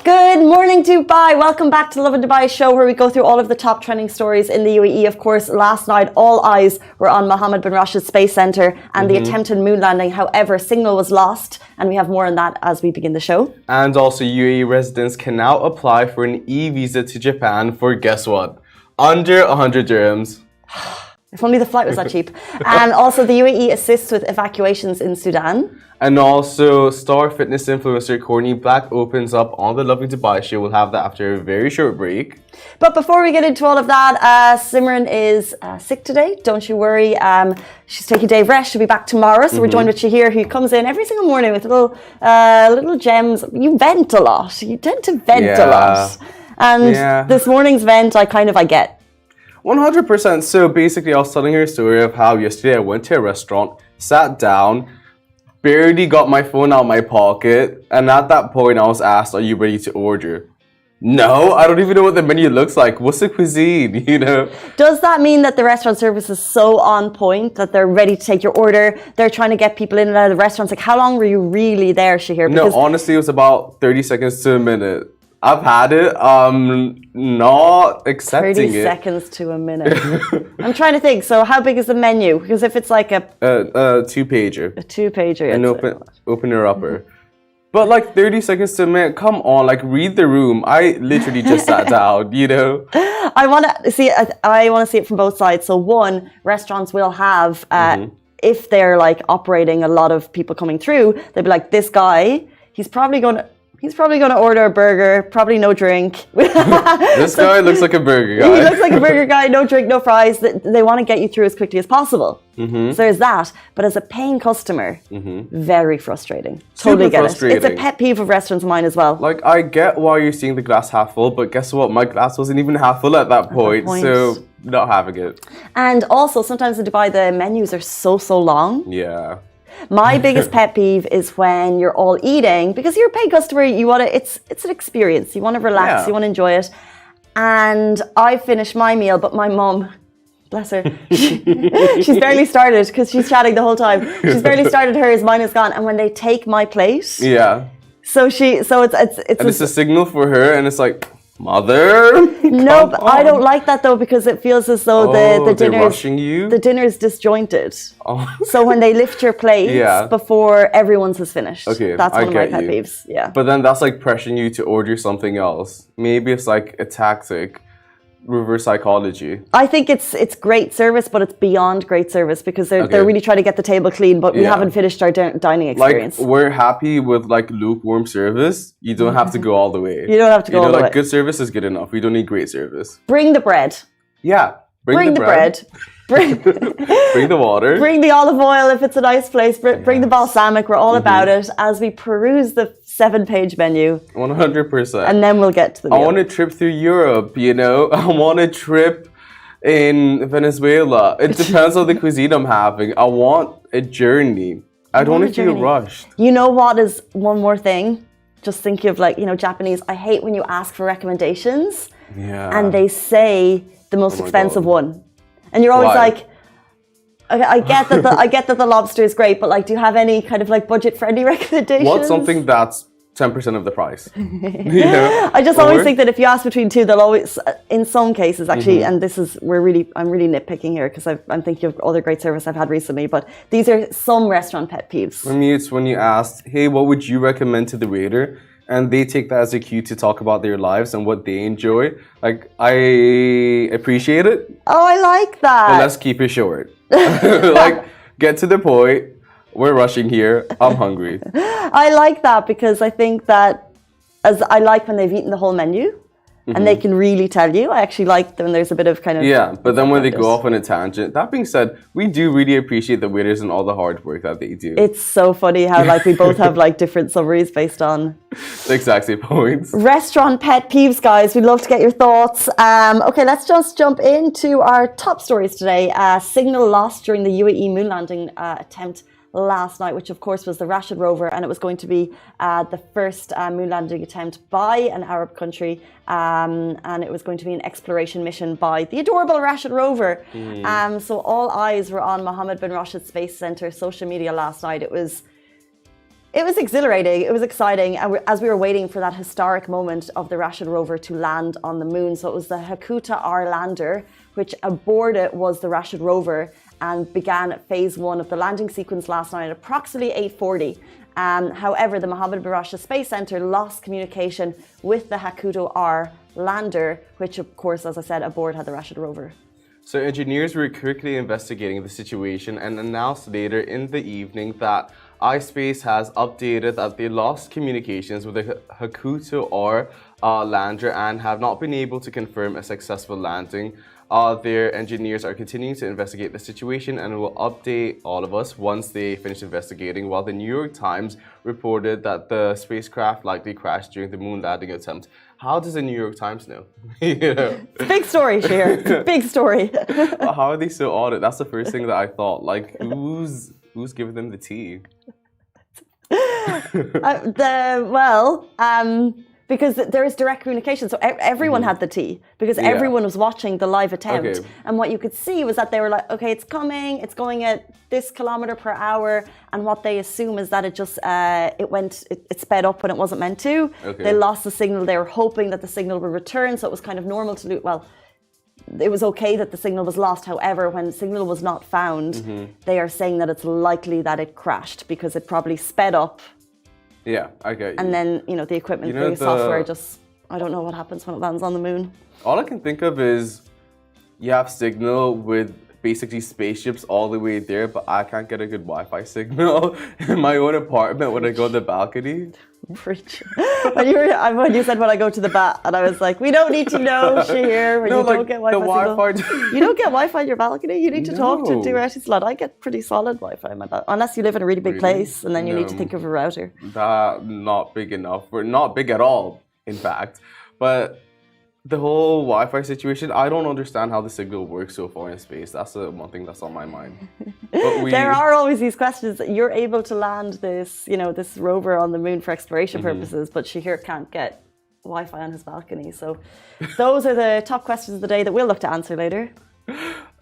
Good morning, Dubai. Welcome back to Lovin Dubai show, where we go through all of the top trending stories in the UAE. Of course, last night all eyes were on Mohammed bin Rashid Space Centre and the attempted moon landing. However, signal was lost, and we have more on that as we begin the show. And also, UAE residents can now apply for an e-visa to Japan for, guess what, under 100 dirhams. If only the flight was that cheap. And also, the UAE assists with evacuations in Sudan. And also, star fitness influencer Courtney Black opens up on the Lovin Dubai show. We'll have that after a very short break. But before we get into all of that, Simran is sick today. Don't you worry. She's taking a day of rest. She'll be back tomorrow. So we're joined with Shahir, who comes in every single morning with little gems. You vent a lot. You tend to vent a lot. And this morning's vent, I get. 100%. So basically, I was telling her a story of how yesterday I went to a restaurant, sat down, barely got my phone out of my pocket, and at that point I was asked, "Are you ready to order?" No, I don't even know what the menu looks like. What's the cuisine, you know? Does that mean that the restaurant service is so on point that they're ready to take your order? They're trying to get people in and out of the restaurants. Like, how long were you really there, Shahir? No, honestly, it was about 30 seconds to a minute. I've had it. Not accepting 30 it. 30 seconds to a minute. I'm trying to think. So how big is the menu? Because if it's like a two-pager. A two-pager. An opener-upper. But like 30 seconds to a minute, come on, like read the room. I literally just sat down, you know? I want to see it from both sides. So one, restaurants will have, if they're like operating a lot of people coming through, they'll be like, this guy, he's probably going to order a burger, probably no drink. This guy looks like a burger guy. He looks like a burger guy, no drink, no fries. They want to get you through as quickly as possible. So there's that. But as a paying customer, very frustrating. Totally get it. It's a pet peeve of restaurants of mine as well. Like, I get why you're seeing the glass half full, but guess what? My glass wasn't even half full at that point. So not having it. And also, sometimes in Dubai, the menus are so long. Yeah. My biggest pet peeve is when you're all eating, because you're a paid customer, it's an experience. You want to relax, you want to enjoy it. And I finished my meal, but my mum, bless her, she's barely started because she's chatting the whole time. She's barely started hers, mine is gone. And when they take my plate, so it's a signal for her, and it's like, mother. No, but I don't like that though, because it feels as though the dinner is disjointed. So when they lift your plate before everyone's has finished, that's one of my pet peeves. Yeah. But then that's like pressuring you to order something else. Maybe it's like a tactic. Reverse psychology. I think it's great service, but it's beyond great service, because they're really trying to get the table clean, but we haven't finished our dining experience. Like, we're happy with like lukewarm service. You don't have to go all the way. You don't have to go all the way. Good service is good enough. We don't need great service. Bring the bread. Yeah. Bring the bread. Bring the water. Bring the olive oil if it's a nice place. Bring the balsamic. We're all about it as we peruse the 7-page menu. 100%. And then we'll get to the meal. I want to trip through Europe, you know? I want to trip in Venezuela. It depends on the cuisine I'm having. I want a journey. I don't want to feel rushed. You know what is one more thing? Just thinking of like, Japanese. I hate when you ask for recommendations. Yeah. And they say the most expensive one. And you're always like, okay, I get that the lobster is great, but like, do you have any kind of like budget-friendly recommendations? What's something that's 10% of the price? I just always think that if you ask between two, they'll always, in some cases actually, and I'm really nitpicking here because I'm thinking of other great service I've had recently, but these are some restaurant pet peeves. For me, it's when you ask, hey, what would you recommend to the waiter? And they take that as a cue to talk about their lives and what they enjoy. Like, I appreciate it. Oh, I like that. But let's keep it short. Like, get to the point. We're rushing here. I'm hungry. I like that because I think that, as I like when they've eaten the whole menu and they can really tell you. I actually like when there's a bit of kind of... Yeah, but then when they go off on a tangent. That being said, we do really appreciate the waiters and all the hard work that they do. It's so funny how like we both have like different summaries based on... the exact same points. Restaurant pet peeves, guys. We'd love to get your thoughts. Okay, let's just jump into our top stories today. Signal lost during the UAE moon landing attempt last night, which of course was the Rashid rover, and it was going to be the first moon landing attempt by an Arab country, and it was going to be an exploration mission by the adorable Rashid rover. So all eyes were on Mohammed bin Rashid Space Centre social media last night. It was exhilarating. It was exciting as we were waiting for that historic moment of the Rashid rover to land on the moon. So it was the Hakuta R lander, which aboard it was the Rashid rover and began phase 1 of the landing sequence last night at approximately 8:40. However, the Mohammed bin Rashid Space Center lost communication with the Hakuto R lander, which of course, as I said, aboard had the Rashid rover. So engineers were quickly investigating the situation and announced later in the evening that iSpace has updated that they lost communications with the Hakuto R lander and have not been able to confirm a successful landing. Their engineers are continuing to investigate the situation and will update all of us once they finish investigating, while the New York Times reported that the spacecraft likely crashed during the moon landing attempt. How does the New York Times know? You know? Big story, Shir. Big story. How are they so on it? That's the first thing that I thought. Like, who's giving them the tea? Because there is direct communication. So everyone had the tea because everyone was watching the live attempt. Okay. And what you could see was that they were like, okay, it's coming, it's going at this kilometer per hour. And what they assume is that it just, it sped up when it wasn't meant to. Okay. They lost the signal. They were hoping that the signal would return. So it was kind of normal to it was okay that the signal was lost. However, when the signal was not found, they are saying that it's likely that it crashed because it probably sped up. Yeah, I get you. And then, the equipment, the software just, I don't know what happens when it lands on the moon. All I can think of is you have signal with basically spaceships all the way there, but I can't get a good Wi-Fi signal in my own apartment when I go to the balcony. Preach. When you said when I go to the bat, and I was like, we don't need to know, Shahir, when don't get Wi-Fi signal. You don't get Wi-Fi in your balcony? You need to talk to Duretti's lot. I get pretty solid Wi-Fi in my balcony, unless you live in a really big place, and then you need to think of a router. That not big enough. We're not big at all, in fact. But the whole Wi-Fi situation, I don't understand how the signal works so far in space. That's the one thing that's on my mind. But there are always these questions that you're able to land this, this rover on the moon for exploration purposes, but Shahir can't get Wi-Fi on his balcony. So those are the top questions of the day that we'll look to answer later.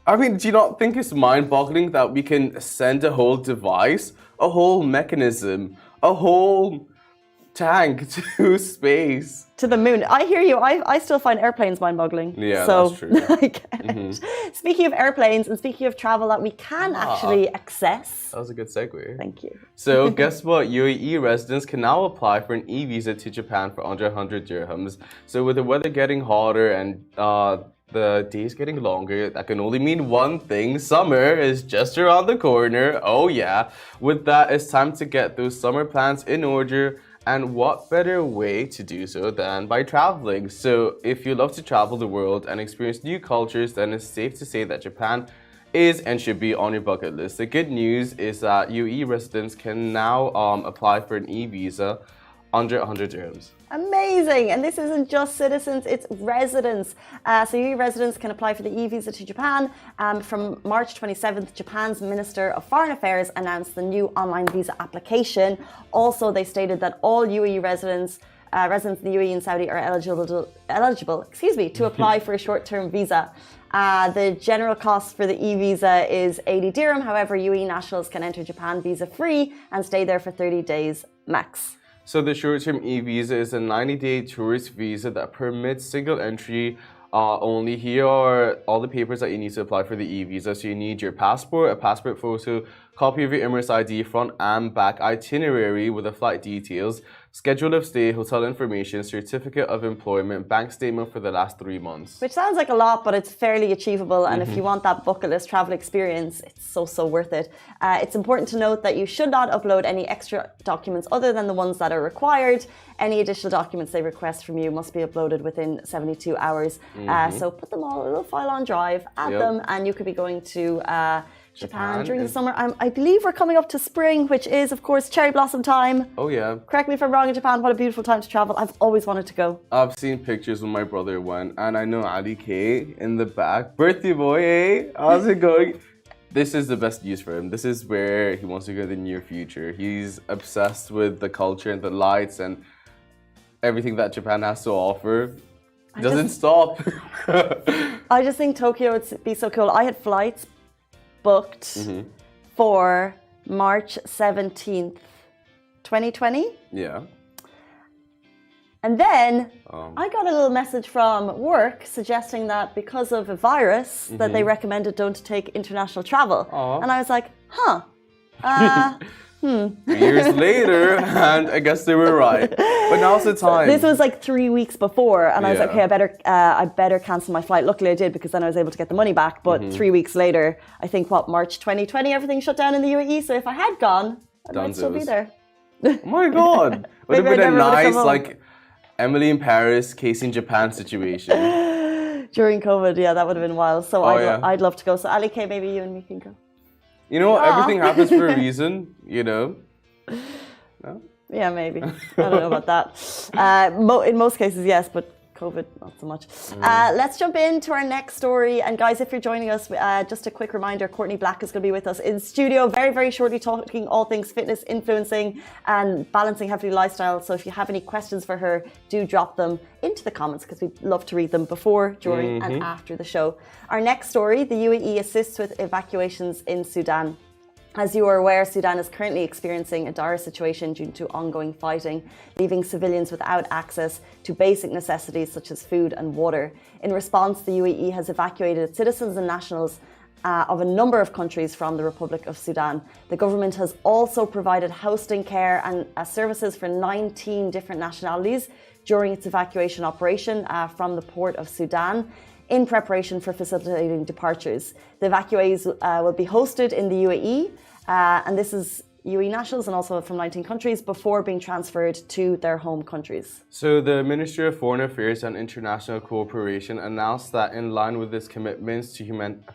I mean, do you not think it's mind-boggling that we can send a whole device, a whole mechanism, a whole tank to space? To the moon. I hear you. I still find airplanes mind-boggling. Yeah, so, that's true. I get it. Speaking of airplanes and speaking of travel that we can actually access. That was a good segue. Thank you. So guess what? UAE residents can now apply for an e-visa to Japan for under 100 dirhams. So with the weather getting hotter and the days getting longer, that can only mean one thing. Summer is just around the corner. Oh yeah. With that, it's time to get those summer plans in order. And what better way to do so than by traveling? So if you love to travel the world and experience new cultures, then it's safe to say that Japan is and should be on your bucket list. The good news is that UAE residents can now apply for an e-visa under 100 dirhams. Amazing. And this isn't just citizens, it's residents. So UAE residents can apply for the e-visa to Japan. From March 27th, Japan's Minister of Foreign Affairs announced the new online visa application. Also, they stated that all UAE residents in the UAE and Saudi are eligible to apply for a short-term visa. The general cost for the e-visa is 80 dirham. However, UAE nationals can enter Japan visa-free and stay there for 30 days max. So the short-term e-visa is a 90-day tourist visa that permits single entry only. Here are all the papers that you need to apply for the e-visa. So you need your passport, a passport photo, copy of your Emirates ID, front and back itinerary with the flight details, schedule of stay, hotel information, certificate of employment, bank statement for the last 3 months. Which sounds like a lot, but it's fairly achievable. And if you want that bucket list travel experience, it's so worth it. It's important to note that you should not upload any extra documents other than the ones that are required. Any additional documents they request from you must be uploaded within 72 hours. So put them all in a little file on drive, add them, and you could be going to Japan during the summer. I believe we're coming up to spring, which is, of course, cherry blossom time. Oh, yeah. Correct me if I'm wrong in Japan. What a beautiful time to travel. I've always wanted to go. I've seen pictures when my brother went, and I know Ali K in the back. Birthday boy, hey? How's it going? This is the best news for him. This is where he wants to go in the near future. He's obsessed with the culture and the lights and everything that Japan has to offer. Doesn't stop. I just think Tokyo would be so cool. I had flights booked for March 17th 2020. Yeah. And then I got a little message from work suggesting that because of a virus that they recommended don't take international travel. And I was like, Years later, and I guess they were right. But now's the time. This was like 3 weeks before, and I was like, Yeah. okay, I better cancel my flight. Luckily I did, because then I was able to get the money back. But 3 weeks later, I think March 2020, everything shut down in the UAE. So if I had gone, I might still be there. Oh my God. Would have Maybe I been a never would've come nice, home. like, Emily in Paris, Casey in Japan situation. During COVID, yeah, that would have been wild. So yeah. I'd love to go. So Ali K, maybe you and me can go. You know, everything happens for a reason, you know? No? Yeah, maybe. I don't know about that. In most cases, yes, but COVID, not so much. Let's jump into our next story. And guys, if you're joining us, just a quick reminder, Courtney Black is going to be with us in studio very, very shortly, talking all things fitness, influencing and balancing healthy lifestyle. So if you have any questions for her, do drop them into the comments, because we'd love to read them before, during and after the show. Our next story, the UAE assists with evacuations in Sudan. As you are aware, Sudan is currently experiencing a dire situation due to ongoing fighting, leaving civilians without access to basic necessities such as food and water. In response, the UAE has evacuated its citizens and nationals of a number of countries from the Republic of Sudan. The government has also provided hosting care and services for 19 different nationalities during its evacuation operation from the port of Sudan, in preparation for facilitating departures. The evacuees will be hosted in the UAE, and this is UAE nationals and also from 19 countries, before being transferred to their home countries. So the Ministry of Foreign Affairs and International Cooperation announced that in line with its commitments to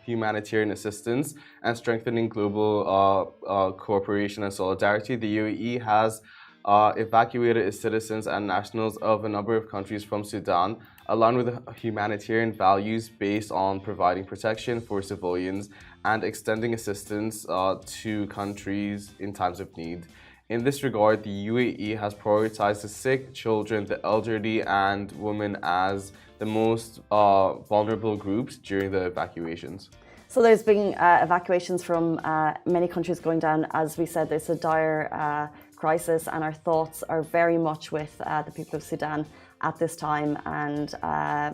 humanitarian assistance and strengthening global cooperation and solidarity, the UAE has evacuated its citizens and nationals of a number of countries from Sudan, aligned with humanitarian values based on providing protection for civilians and extending assistance to countries in times of need. In this regard, the UAE has prioritized the sick, children, the elderly, and women as the most vulnerable groups during the evacuations. So there's been evacuations from many countries going down. As we said, there's a dire crisis, and our thoughts are very much with the people of Sudan at this time, and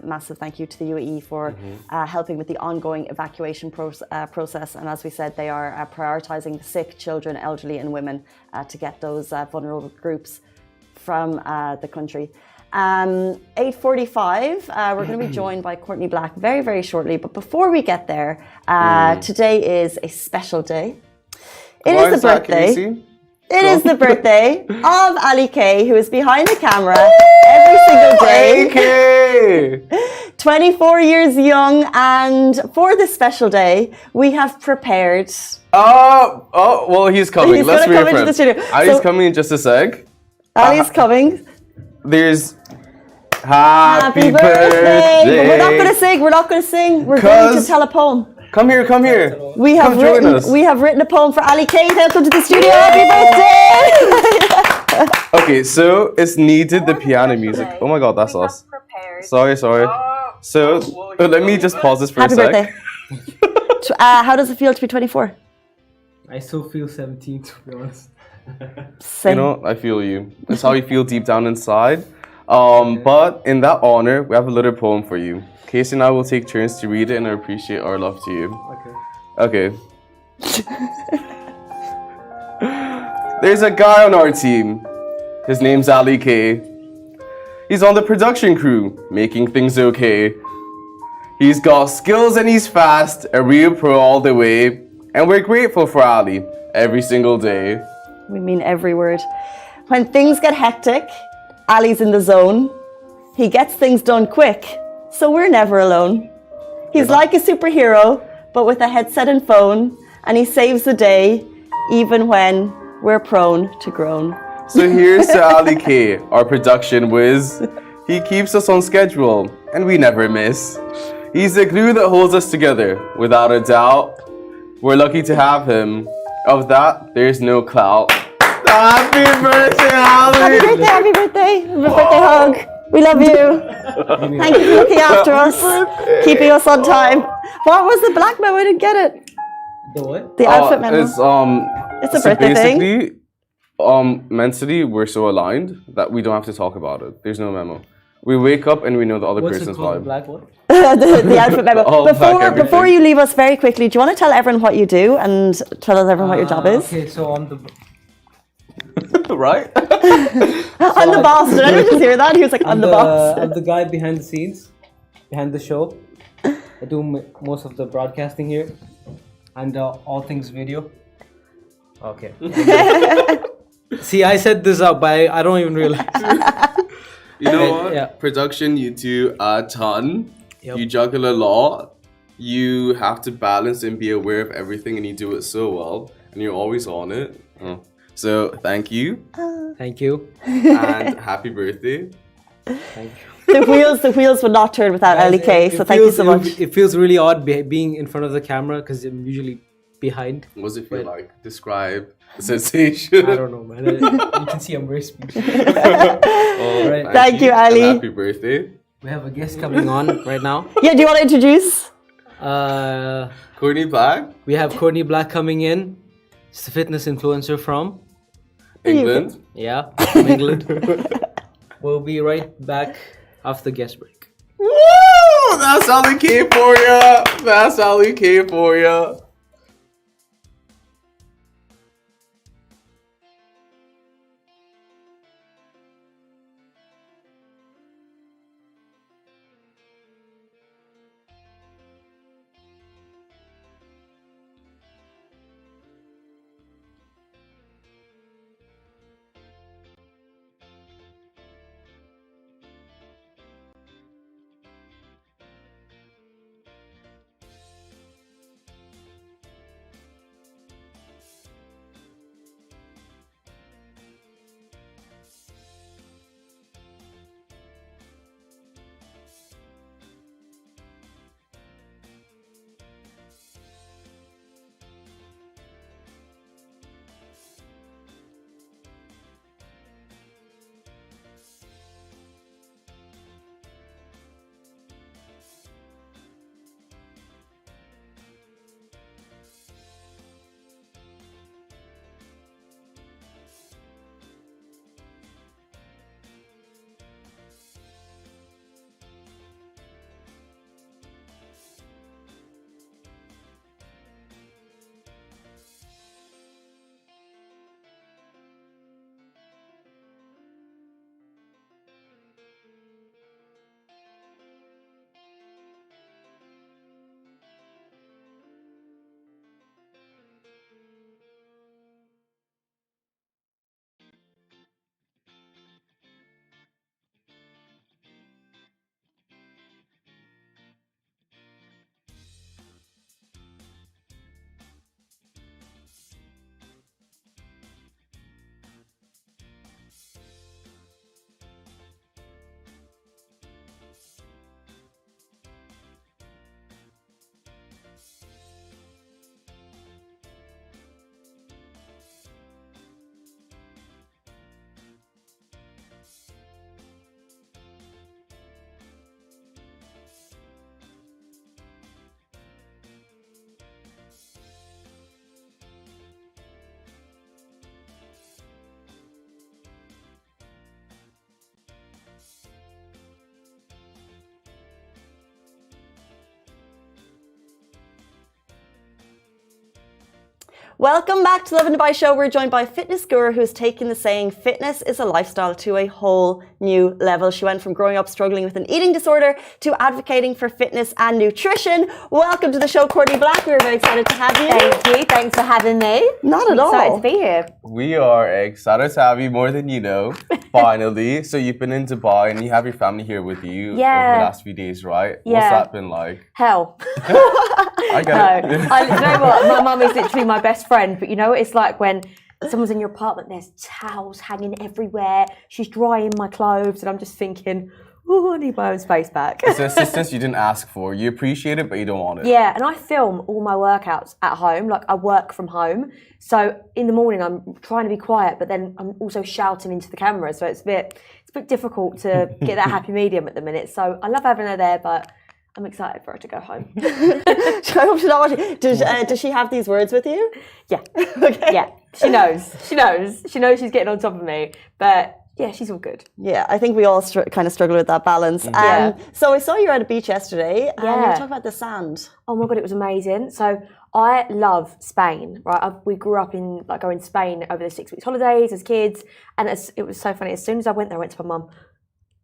massive thank you to the UAE for helping with the ongoing evacuation process. And as we said, they are prioritizing the sick, children, elderly and women to get those vulnerable groups from the country. 8:45, we're going to be joined by Courtney Black very, very shortly. But before we get there, today is a special day. It is the birthday. It is the birthday of Ali K, who is behind the camera every single day. 24 years young, and for this special day, we have prepared. Well, he's coming. He's Let's going to come into the studio. Ali's coming in just a sec. Ali's coming. There's Happy birthday. But we're not going to sing. We're not going to sing. We're going to tell a poem. Come here. We have written a poem for Ali K. Welcome to the studio. Happy birthday! Okay, so it's needed the piano music. Oh my God, that's us. Sorry. So let me just pause this for a sec. Happy birthday. How does it feel to be 24? I still feel 17, to be honest. Same. You know, I feel you. That's how you feel deep down inside. But in that honor, we have a little poem for you. Casey and I will take turns to read it, and I appreciate our love to you. Okay. There's a guy on our team. His name's Ali K. He's on the production crew, making things okay. He's got skills and he's fast, a real pro all the way. And we're grateful for Ali every single day. We mean every word. When things get hectic, Ali's in the zone. He gets things done quick, so we're never alone. He's like a superhero, but with a headset and phone, and he saves the day, even when we're prone to groan. So here's to Ali K, our production whiz. He keeps us on schedule, and we never miss. He's the glue that holds us together, without a doubt. We're lucky to have him. Of that, there's no clout. Happy birthday, Ali! Happy birthday! Happy birthday hug! We love you! Thank you for looking after us, keeping us on time. What was the black memo? I didn't get it. The what? The outfit memo. It's a birthday thing. Basically, Mentally, we're so aligned that we don't have to talk about it. There's no memo. We wake up and we know the other What's it person's called? vibe. Black what? The outfit memo. All back everything. Before you leave us very quickly, do you want to tell everyone what you do and tell us everyone what your job is? Okay, so I'm the Right? I'm the boss. Did anyone just hear that? He was like, I'm the boss. I'm the guy behind the scenes, behind the show. I do most of the broadcasting here, and all things video. Okay. See, I set this up, but I don't even realize. You know what? Yeah. Production, you do a ton. Yep. You juggle a lot. You have to balance and be aware of everything, and you do it so well. And you're always on it. So thank you, Thank you. and happy birthday. Thank you. The wheels would not turn without Ellie K. So thank you so much. It feels really odd being in front of the camera because I'm usually behind. What does it feel like? Describe the sensation. I don't know, man. You can see I'm very speechless. Right. Thank you, and Ali. happy birthday. We have a guest coming on right now. Yeah, do you want to introduce? Courtney Black, We have Courtney Black coming in. She's a fitness influencer from England. from England. We'll be right back after the guest break. Woo! That's Ali K for ya. That's Ali K for ya. Welcome back to Lovin Dubai Show. We're joined by fitness guru who's taken the saying fitness is a lifestyle to a whole new level. She went from growing up struggling with an eating disorder to advocating for fitness and nutrition. Welcome to the show, Courtney Black. We're very excited to have you. Thank you. Thanks for having me. Not at all. Excited to be here. We are excited to have you more than you know, finally. So you've been in Dubai and you have your family here with you over the last few days, right? Yeah. What's that been like? Hell. I get it. You know what? My mum is literally my best friend, but you know what it's like when someone's in your apartment, there's towels hanging everywhere, she's drying my clothes, and I'm just thinking, oh, I need my own space back. It's assistance you didn't ask for. You appreciate it, but you don't want it. Yeah, and I film all my workouts at home, like I work from home. So in the morning, I'm trying to be quiet, but then I'm also shouting into the camera. So it's a bit difficult to get that happy medium at the minute. So I love having her there, but I'm excited for her to go home. I hope she's not watching. Does she have these words with you? Yeah. Okay. Yeah. She knows. She knows she's getting on top of me. But yeah, she's all good. Yeah, I think we all kind of struggle with that balance. Yeah. So I saw you at a beach yesterday, and you were Yeah. talking about the sand. Oh my God, it was amazing. So I love Spain, right? We grew up in going to Spain over the 6 weeks holidays as kids. And it was so funny. As soon as I went there, I went to my mum,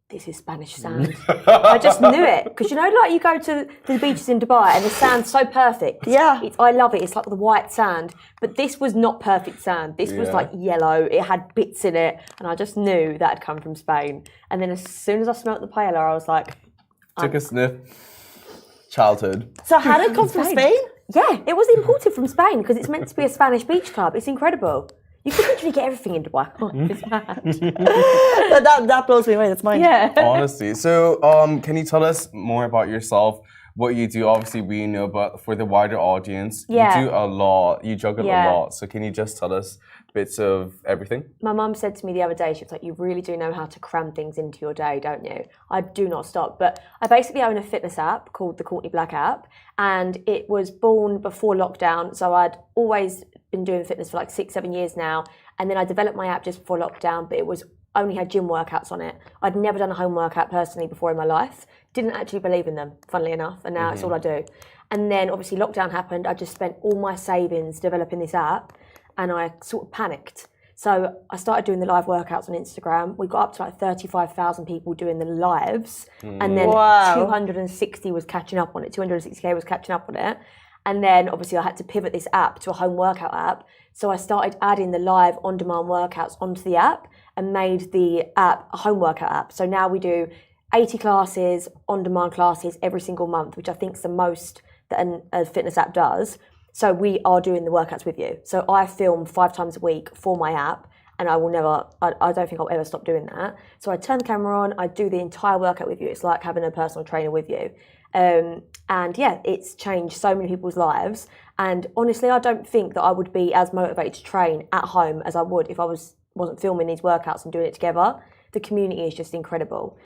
this is Spanish sand. I just knew it. Because you go to the beaches in Dubai and the sand's so perfect. Yeah. I love it. It's like the white sand. But this was not perfect sand. This was like yellow. It had bits in it. And I just knew that had come from Spain. And then as soon as I smelt the paella, I was like... Took a sniff. Childhood. So how did it come from Spain? Yeah, it was imported from Spain because it's meant to be a Spanish beach club. It's incredible. You can literally get everything in Dubai. Oh, it's mad. that blows me away. That's mine. Yeah. Honestly. So, can you tell us more about yourself? What you do? Obviously, we know, but for the wider audience, Yeah. you do a lot. You juggle a Yeah. lot. So, can you just tell us bits of everything? My mum said to me the other day, she was like, you really do know how to cram things into your day, don't you? I do not stop. But I basically own a fitness app called the Courtney Black App. And it was born before lockdown. So I'd always been doing fitness for like 6-7 years now. And then I developed my app just before lockdown, but it was only had gym workouts on it. I'd never done a home workout personally before in my life. Didn't actually believe in them, funnily enough. And now it's all I do. And then obviously lockdown happened. I just spent all my savings developing this app. And I sort of panicked. So I started doing the live workouts on Instagram. We got up to like 35,000 people doing the lives. And then 260 was catching up on it. 260K was catching up on it. And then obviously I had to pivot this app to a home workout app. So I started adding the live on-demand workouts onto the app and made the app a home workout app. So now we do 80 classes, on-demand classes every single month, which I think is the most that a fitness app does. So we are doing the workouts with you. So I film 5 times a week for my app, and I don't think I'll ever stop doing that. So I turn the camera on, I do the entire workout with you. It's like having a personal trainer with you. And yeah, it's changed so many people's lives. And honestly, I don't think that I would be as motivated to train at home as I would if I wasn't filming these workouts and doing it together. The community is just incredible.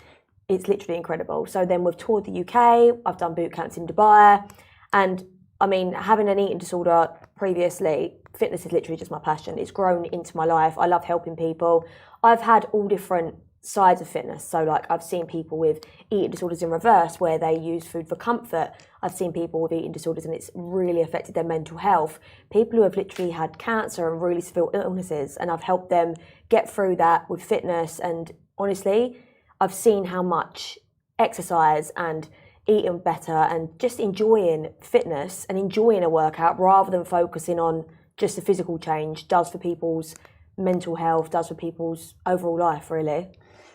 It's literally incredible. So then we've toured the UK, I've done boot camps in Dubai, and I mean, having an eating disorder previously, fitness is literally just my passion. It's grown into my life. I love helping people. I've had all different sides of fitness. So like I've seen people with eating disorders in reverse where they use food for comfort. I've seen people with eating disorders and it's really affected their mental health. People who have literally had cancer and really severe illnesses, and I've helped them get through that with fitness. And honestly, I've seen how much exercise and eating better and just enjoying fitness and enjoying a workout rather than focusing on just the physical change does for people's mental health, does for people's overall life, really.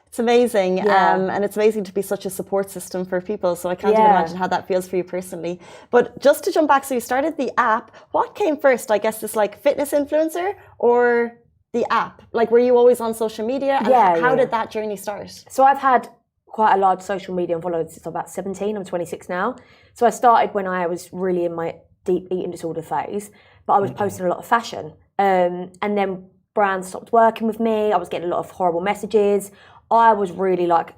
It's amazing. Yeah. And it's amazing to be such a support system for people. So I can't even imagine how that feels for you personally. But just to jump back, so you started the app. What came first? I guess this like fitness influencer or the app? Like, were you always on social media? And how did that journey start? So I've had quite a large social media followers since I'm about 17. I'm 26 now. So I started when I was really in my deep eating disorder phase, but I was posting a lot of fashion. And then brands stopped working with me. I was getting a lot of horrible messages. I was really like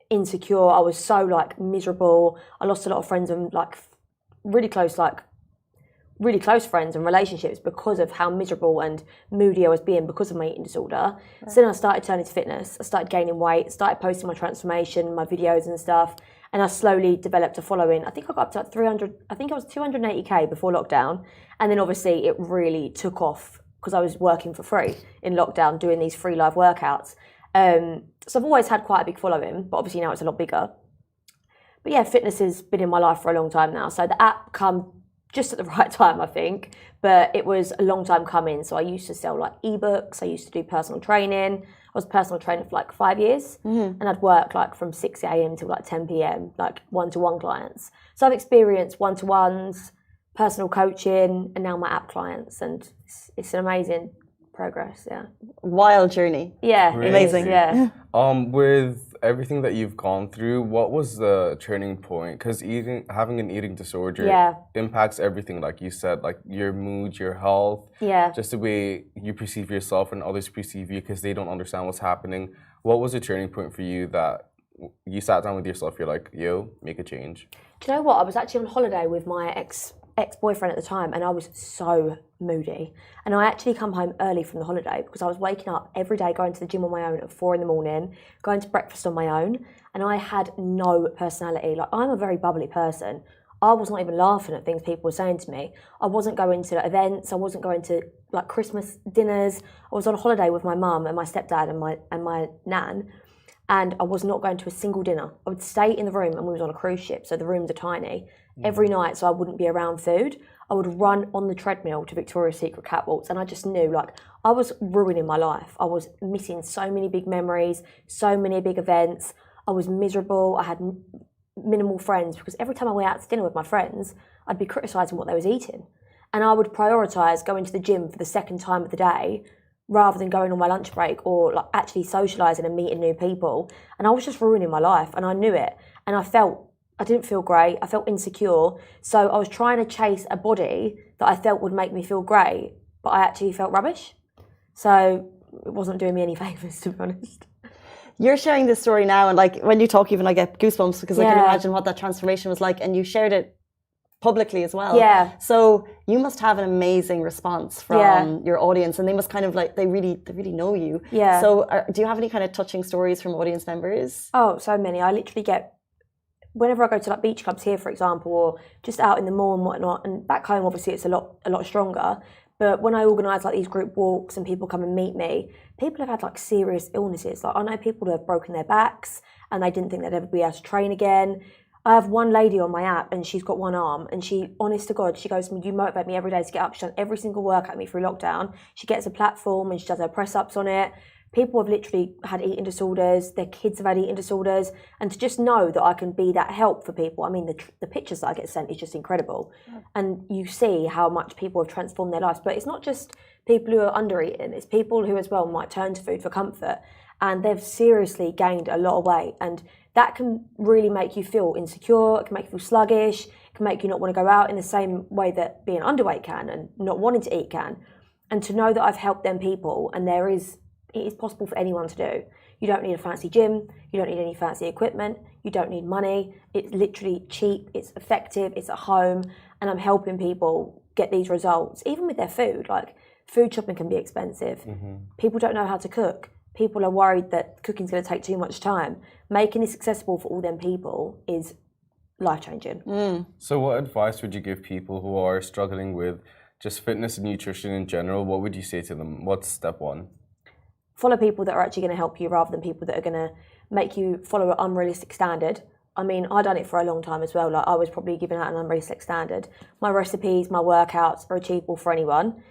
insecure. I was so like miserable. I lost a lot of friends and like really close friends and relationships because of how miserable and moody I was being because of my eating disorder. Right. So then I started turning to fitness. I started gaining weight, started posting my transformation, my videos and stuff. And I slowly developed a following. I think I got up to like 300, I think I was 280K before lockdown. And then obviously it really took off because I was working for free in lockdown, doing these free live workouts. So I've always had quite a big following, but obviously now it's a lot bigger. But yeah, fitness has been in my life for a long time now. So the app come just at the right time, I think, but it was a long time coming. So I used to sell like ebooks. I used to do personal training. I was a personal trainer for like 5 years, and I'd work like from 6 a.m. till like 10 p.m, like one-to-one clients. So I've experienced one-to-ones, personal coaching, and now my app clients, and it's an amazing progress. Yeah, wild journey. Yeah, Really? Amazing. Yeah. With everything that you've gone through, what was the turning point? Because having an eating disorder impacts everything, like you said, like your mood, your health, just the way you perceive yourself and others perceive you because they don't understand what's happening. What was the turning point for you that you sat down with yourself, you're like, yo, make a change? Do you know what? I was actually on holiday with my ex-boyfriend at the time, and I was so moody. And I actually come home early from the holiday because I was waking up every day, going to the gym on my own at 4 a.m, going to breakfast on my own, and I had no personality. Like, I'm a very bubbly person. I was not even laughing at things people were saying to me. I wasn't going to events. I wasn't going to like Christmas dinners. I was on holiday with my mum and my stepdad and my nan, and I was not going to a single dinner. I would stay in the room, and we was on a cruise ship, so the rooms are tiny. Every night, so I wouldn't be around food. I would run on the treadmill to Victoria's Secret catwalks, and I just knew, like, I was ruining my life. I was missing so many big memories, so many big events. I was miserable. I had minimal friends because every time I went out to dinner with my friends, I'd be criticising what they was eating. And I would prioritise going to the gym for the second time of the day rather than going on my lunch break or like actually socialising and meeting new people. And I was just ruining my life, and I knew it. And I didn't feel great. I felt insecure. So I was trying to chase a body that I felt would make me feel great, but I actually felt rubbish. So it wasn't doing me any favours, to be honest. You're sharing this story now, and like when you talk, even I get goosebumps because I can imagine what that transformation was like, and you shared it publicly as well. Yeah. So you must have an amazing response from your audience, and they must kind of like they really know you. Yeah. So do you have any kind of touching stories from audience members? Oh, so many. I literally get, whenever I go to like beach clubs here, for example, or just out in the mall and whatnot, and back home obviously it's a lot stronger. But when I organise like these group walks and people come and meet me, people have had like serious illnesses. Like I know people who have broken their backs and they didn't think they'd ever be able to train again. I have one lady on my app and she's got one arm, and she, honest to God, she goes to me, you motivate me every day to get up. She's done every single workout with me through lockdown. She gets a platform and she does her press-ups on it. People have literally had eating disorders, their kids have had eating disorders, and to just know that I can be that help for people. I mean, the pictures that I get sent is just incredible. And you see how much people have transformed their lives. But it's not just people who are under eating, it's people who as well might turn to food for comfort, and they've seriously gained a lot of weight. And that can really make you feel insecure, it can make you feel sluggish, it can make you not want to go out in the same way that being underweight can and not wanting to eat can. And to know that I've helped them people, and it is possible for anyone to do. You don't need a fancy gym, you don't need any fancy equipment, you don't need money. It's literally cheap, it's effective, it's at home, and I'm helping people get these results, even with their food. Like, food shopping can be expensive. People don't know how to cook. People are worried that cooking's going to take too much time. Making this accessible for all them people is life-changing. So what advice would you give people who are struggling with just fitness and nutrition in general? What would you say to them? What's step one? Follow people that are actually going to help you rather than people that are going to make you follow an unrealistic standard. I mean, I done it for a long time as well. Like, I was probably giving out an unrealistic standard. My recipes, my workouts are achievable for anyone.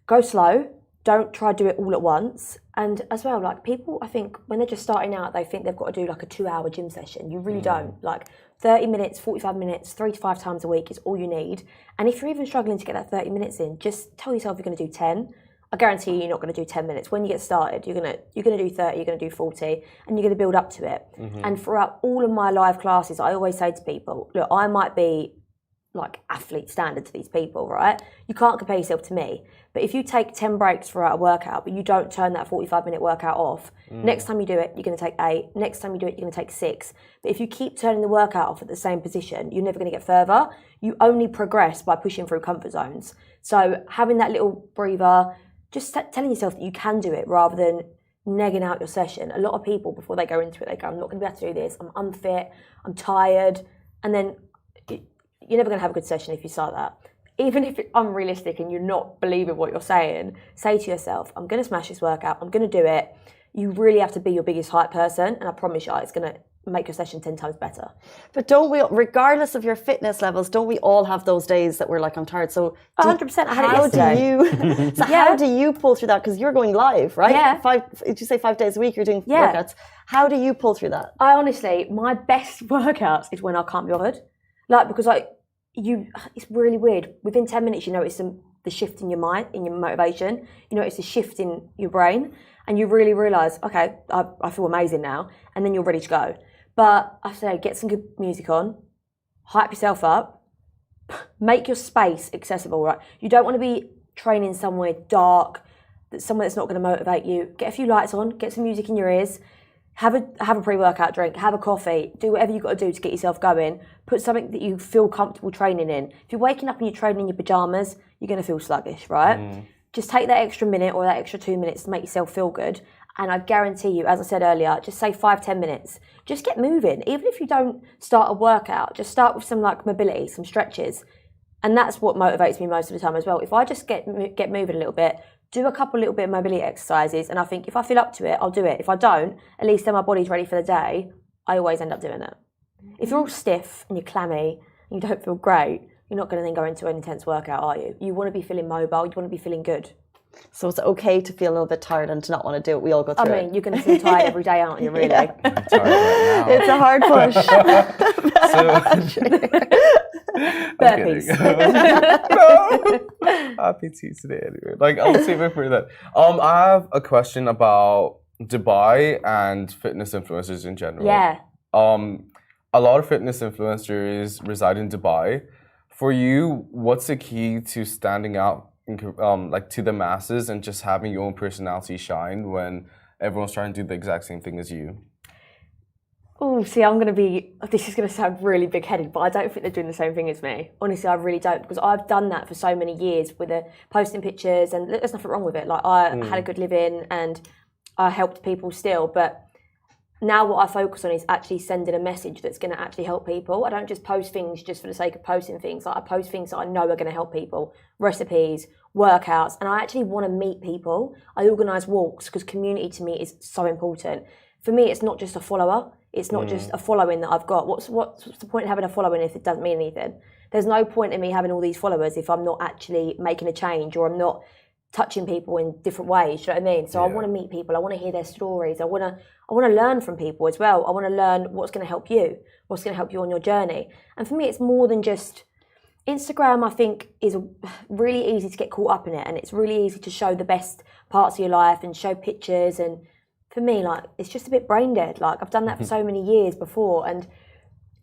Go slow. Don't try to do it all at once. And as well, like, people, I think when they're just starting out, they think they've got to do like a 2-hour gym session. You really don't. Like, 30 minutes, 45 minutes, 3 to 5 times a week is all you need. And if you're even struggling to get that 30 minutes in, just tell yourself you're going to do 10. I guarantee you're not going to do 10 minutes. When you get started, you're going to do 30, you're going to do 40, and you're going to build up to it. And throughout all of my live classes, I always say to people, look, I might be like athlete standard to these people, right? You can't compare yourself to me. But if you take 10 breaks throughout a workout, but you don't turn that 45-minute workout off, next time you do it, you're going to take 8. Next time you do it, you're going to take 6. But if you keep turning the workout off at the same position, you're never going to get further. You only progress by pushing through comfort zones. So having that little breather, just telling yourself that you can do it rather than negging out your session. A lot of people, before they go into it, they go, I'm not going to be able to do this, I'm unfit, I'm tired. And then you're never going to have a good session if you start that. Even if it's unrealistic and you're not believing what you're saying, say to yourself, I'm going to smash this workout, I'm going to do it. You really have to be your biggest hype person, and I promise you, it's going to make your session 10 times better. But don't we, regardless of your fitness levels, don't we all have those days that we're like, I'm tired? So 100%, I had it yesterday. How do you pull through that? Because you're going live, right? Yeah. Did you say 5 days a week you're doing workouts? How do you pull through that? I honestly, my best workouts is when I can't be bothered. Like, because it's really weird. Within 10 minutes, you notice the shift in your mind, in your motivation. You notice the shift in your brain, and you really realise, okay, I feel amazing now, and then you're ready to go. But I say, get some good music on, hype yourself up, make your space accessible, right? You don't want to be training somewhere dark, somewhere that's not going to motivate you. Get a few lights on, get some music in your ears, have a pre-workout drink, have a coffee, do whatever you've got to do to get yourself going. Put something that you feel comfortable training in. If you're waking up and you're training in your pajamas, you're going to feel sluggish, right? Just take that extra minute or that extra 2 minutes to make yourself feel good. And I guarantee you, as I said earlier, just say 5-10 minutes. Just get moving. Even if you don't start a workout, just start with some like mobility, some stretches. And that's what motivates me most of the time as well. If I just get moving a little bit, do a couple little bit of mobility exercises, and I think if I feel up to it, I'll do it. If I don't, at least then my body's ready for the day. I always end up doing it. If you're all stiff and you're clammy and you don't feel great, you're not going to then go into an intense workout, are you? You want to be feeling mobile. You want to be feeling good. So it's okay to feel a little bit tired and to not want to do it. We all go through it. I mean, you're going to feel tired every day, aren't you, really? Yeah. I'm tired right now. It's a hard push. Burpees. No. Happy tea today anyway. Like, I'll save it for that. I have a question about Dubai and fitness influencers in general. Yeah. A lot of fitness influencers reside in Dubai. For you, what's the key to standing out like to the masses and just having your own personality shine when everyone's trying to do the exact same thing as you? Oh, see, this is going to sound really big-headed, but I don't think they're doing the same thing as me. Honestly, I really don't, because I've done that for so many years with posting pictures, and there's nothing wrong with it. Like, I had a good living and I helped people still, but now what I focus on is actually sending a message that's going to actually help people. I don't just post things just for the sake of posting things. Like, I post things that I know are going to help people, recipes, workouts, and I actually want to meet people. I organise walks because community to me is so important. For me, it's not just a follower. It's not just a following that I've got. What's the point of having a following if it doesn't mean anything? There's no point in me having all these followers if I'm not actually making a change or I'm not touching people in different ways. Do you know what I mean? So I want to meet people. I want to hear their stories. I want to learn from people as well. I want to learn what's going to help you, what's going to help you on your journey. And for me, it's more than just Instagram. I think is really easy to get caught up in it, and it's really easy to show the best parts of your life and show pictures. And for me, like, it's just a bit brain dead. Like, I've done that for so many years before, and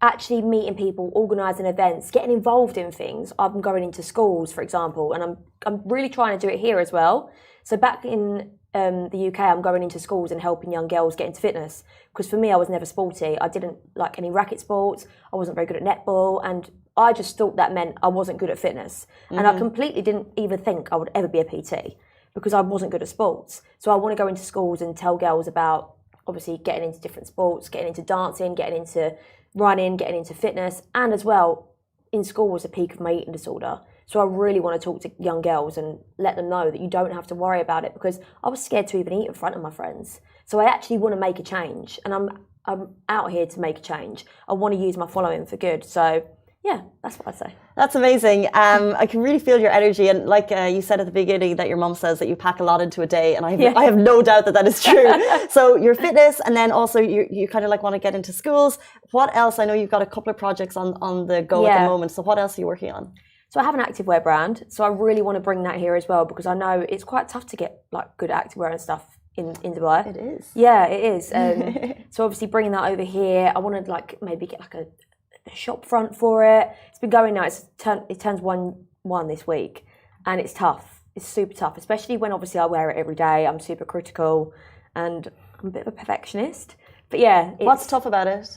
actually meeting people, organising events, getting involved in things. I'm going into schools, for example, and I'm really trying to do it here as well. So back in the UK, I'm going into schools and helping young girls get into fitness, because for me, I was never sporty. I didn't like any racket sports. I wasn't very good at netball, and I just thought that meant I wasn't good at fitness. And I completely didn't even think I would ever be a PT because I wasn't good at sports. So I want to go into schools and tell girls about, obviously, getting into different sports, getting into dancing, getting into running, getting into fitness, and as well, in school was the peak of my eating disorder. So I really want to talk to young girls and let them know that you don't have to worry about it, because I was scared to even eat in front of my friends. So I actually want to make a change, and I'm out here to make a change. I want to use my following for good. So yeah, that's what I'd say. That's amazing. I can really feel your energy, and like you said at the beginning, that your mum says that you pack a lot into a day, and I have no doubt that is true. So your fitness, and then also you kind of like want to get into schools. What else? I know you've got a couple of projects on the go at the moment. So what else are you working on? So I have an activewear brand, so I really want to bring that here as well, because I know it's quite tough to get like good activewear and stuff in Dubai. It is. Yeah, it is. So obviously bringing that over here, I want to like maybe get like a shop front for it. It's been going now. It turns one this week, and it's tough. It's super tough, especially when obviously I wear it every day. I'm super critical, and I'm a bit of a perfectionist. But yeah, what's tough about it?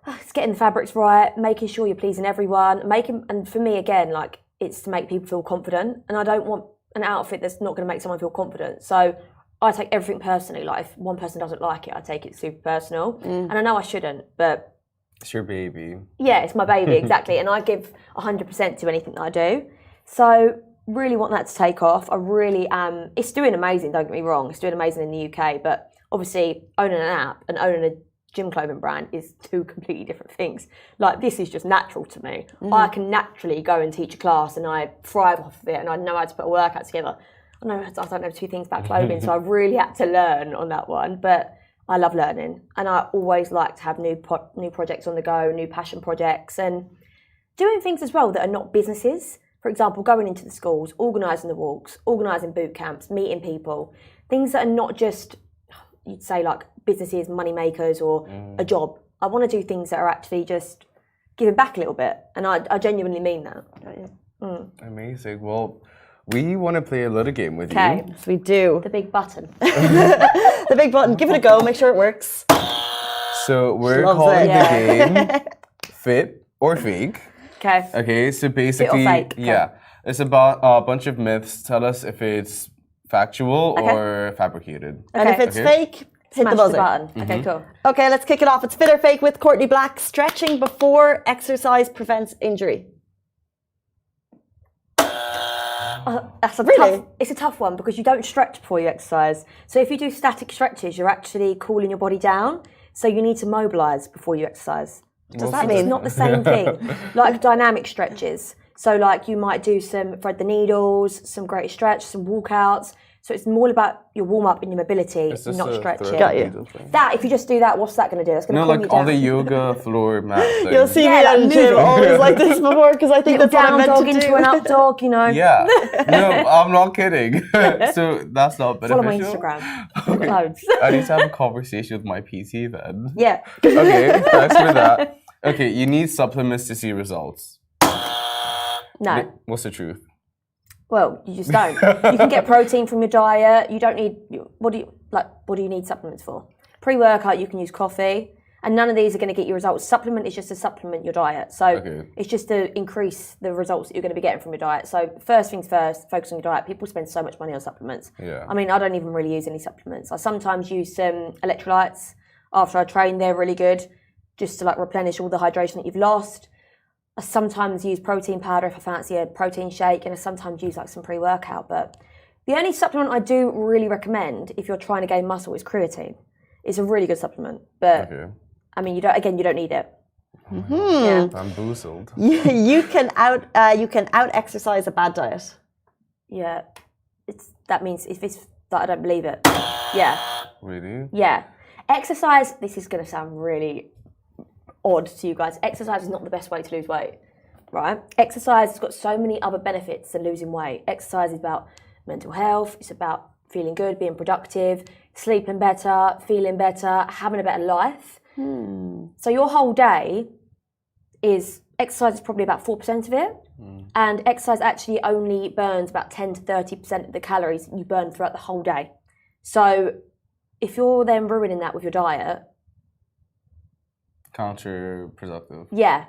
It's getting the fabrics right, making sure you're pleasing everyone, and for me again, like, it's to make people feel confident, and I don't want an outfit that's not going to make someone feel confident. So I take everything personally. Like, if one person doesn't like it, I take it super personal. And I know I shouldn't, but it's your baby. Yeah, it's my baby, exactly. And I give 100% to anything that I do. So really want that to take off. I really am. It's doing amazing, don't get me wrong. It's doing amazing in the UK, but obviously owning an app and owning a gym clothing brand is two completely different things. Like, this is just natural to me. I can naturally go and teach a class, and I thrive off of it, and I know how to put a workout together. I don't know two things about clothing, so I really had to learn on that one. But I love learning, and I always like to have new projects on the go, new passion projects, and doing things as well that are not businesses. For example, going into the schools, organising the walks, organising boot camps, meeting people, things that are not just, you'd say, like businesses, money makers, or a job. I want to do things that are actually just giving back a little bit, and I genuinely mean that. Amazing. Well, we want to play a little game with Okay. you. Yes, we do. The big button. The big button. Give it a go. Make sure it works. So we're Loves calling it. the game Fit or Fake. Okay. Okay, so basically, fake, okay. yeah, it's about a bunch of myths. Tell us if it's factual or fabricated. And if Okay. it's Okay. fake, hit Smash the buzzer. button. Okay, cool. Okay, let's kick it off. It's Fit or Fake with Courtney Black. Stretching before exercise prevents injury. That's a Really? tough. It's a tough one because you don't stretch before you exercise. So if you do static stretches, you're actually cooling your body down. So you need to mobilise before you exercise. Does that It's mean? not the same thing. Like dynamic stretches. So like you might do some thread the needles, some great stretch, some walkouts. So it's more about your warm up and your mobility, It's just not a stretching. thread Got you. needle thing. That if you just do that, what's that going to do? It's going to No, cool like you on down. the yoga floor mat thing. You'll see Yeah, me like on the gym moving. always like this before because I think Little that's what I'm down meant dog to into do. an up dog, you know. Yeah. No, I'm not kidding. So that's not Follow beneficial. my Instagram. Loads. I need to have a conversation with my PT then. Yeah. Okay, thanks for that. Okay, you need supplements to see results. No. What's the truth? Well, you just don't. You can get protein from your diet. You don't need. What do you need supplements for? Pre-workout, you can use coffee, and none of these are going to get you results. Supplement is just to supplement your diet, so it's just to increase the results that you're going to be getting from your diet. So first things first, focus on your diet. People spend so much money on supplements. Yeah. I mean, I don't even really use any supplements. I sometimes use some electrolytes after I train. They're really good, just to like replenish all the hydration that you've lost. I sometimes use protein powder if I fancy a protein shake, and I sometimes use like some pre-workout. But the only supplement I do really recommend if you're trying to gain muscle is creatine. It's a really good supplement, but I mean, you don't need it. Yeah. Bamboozled. You can out exercise a bad diet. Yeah, that means if it's that I don't believe it. Yeah, Really? yeah. Exercise. This is going to sound really odd to you guys. Exercise is not the best way to lose weight, right? Exercise has got so many other benefits than losing weight. Exercise is about mental health. It's about feeling good, being productive, sleeping better, feeling better, having a better life. So your whole day exercise is probably about 4% of it. And exercise actually only burns about 10 to 30% of the calories you burn throughout the whole day. So if you're then ruining that with your diet, Counterproductive. yeah.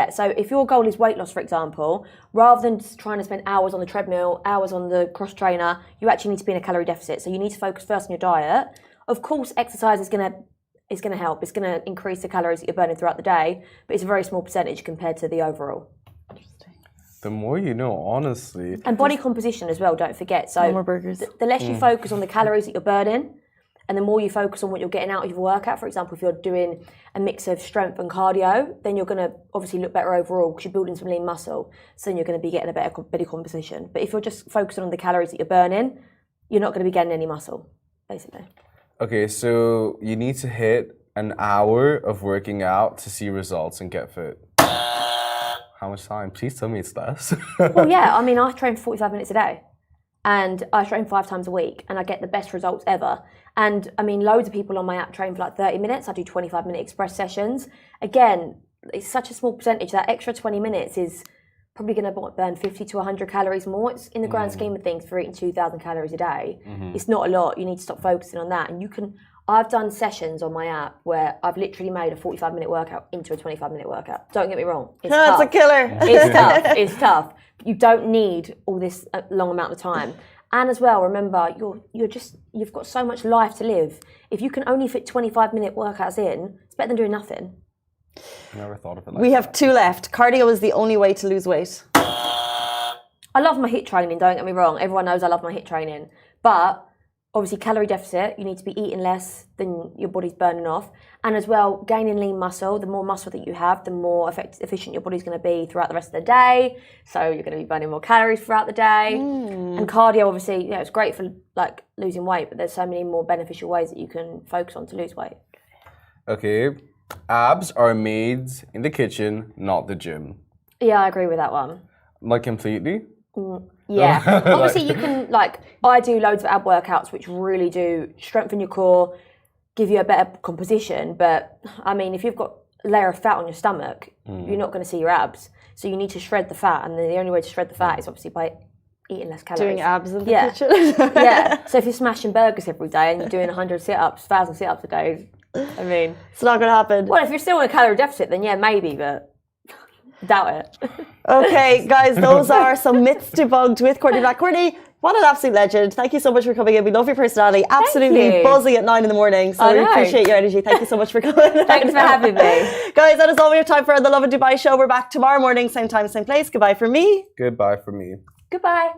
So if your goal is weight loss, for example, rather than just trying to spend hours on the treadmill, hours on the cross trainer, you actually need to be in a calorie deficit. So you need to focus first on your diet. Of course, exercise is going to help. It's going to increase the calories that you're burning throughout the day, but it's a very small percentage compared to the overall. The more you know, honestly. And body composition as well, don't forget. So No more burgers. the less you focus on the calories that you're burning, and the more you focus on what you're getting out of your workout, for example, if you're doing a mix of strength and cardio, then you're going to obviously look better overall because you're building some lean muscle. So then you're going to be getting a better body composition. But if you're just focusing on the calories that you're burning, you're not going to be getting any muscle, basically. Okay, so you need to hit an hour of working out to see results and get fit. How much time? Please tell me it's less. Well, yeah, I mean, I train 45 minutes a day. And I train 5 times a week and I get the best results ever. And I mean, loads of people on my app train for like 30 minutes. I do 25-minute express sessions. Again, it's such a small percentage. That extra 20 minutes is probably going to burn 50 to 100 calories more. It's in the grand scheme of things for eating 2,000 calories a day. It's not a lot. You need to stop focusing on that. And I've done sessions on my app where I've literally made a 45-minute workout into a 25-minute workout. Don't get me wrong. It's That's a tough. killer. It's tough. It's tough. You don't need all this long amount of time. And as well, remember, you've got so much life to live. If you can only fit 25-minute workouts in, it's better than doing nothing. Never thought of it like We have 2 left. Cardio is the only way to lose weight. I love my HIIT training, don't get me wrong. Everyone knows I love my HIIT training. But obviously, calorie deficit, you need to be eating less than your body's burning off. And as well, gaining lean muscle, the more muscle that you have, the more efficient your body's going to be throughout the rest of the day. So you're going to be burning more calories throughout the day. And cardio, obviously, it's great for like losing weight, but there's so many more beneficial ways that you can focus on to lose weight. Okay, abs are made in the kitchen, not the gym. Yeah, I agree with that one. Like completely? Yeah. Obviously, you can, I do loads of ab workouts which really do strengthen your core, give you a better composition. But, I mean, if you've got a layer of fat on your stomach, you're not going to see your abs. So you need to shred the fat. And the only way to shred the fat is obviously by eating less calories. Doing abs in the Yeah. kitchen. Yeah. So if you're smashing burgers every day and you're doing 100 sit-ups, 1,000 sit-ups a day, I mean, It's not going to happen. well, if you're still in a calorie deficit, then yeah, maybe, but doubt it. Okay, guys, those are some myths debunked with Courtney Black. Courtney, what an absolute legend. Thank you so much for coming in. We love your personality. Absolutely you. buzzing at 9 in the morning. So I we know. appreciate your energy. Thank you so much for coming. Thanks for having me. Guys, that is all we have time for on the Lovin Dubai show. We're back tomorrow morning, same time, same place. Goodbye from me. Goodbye for me. Goodbye.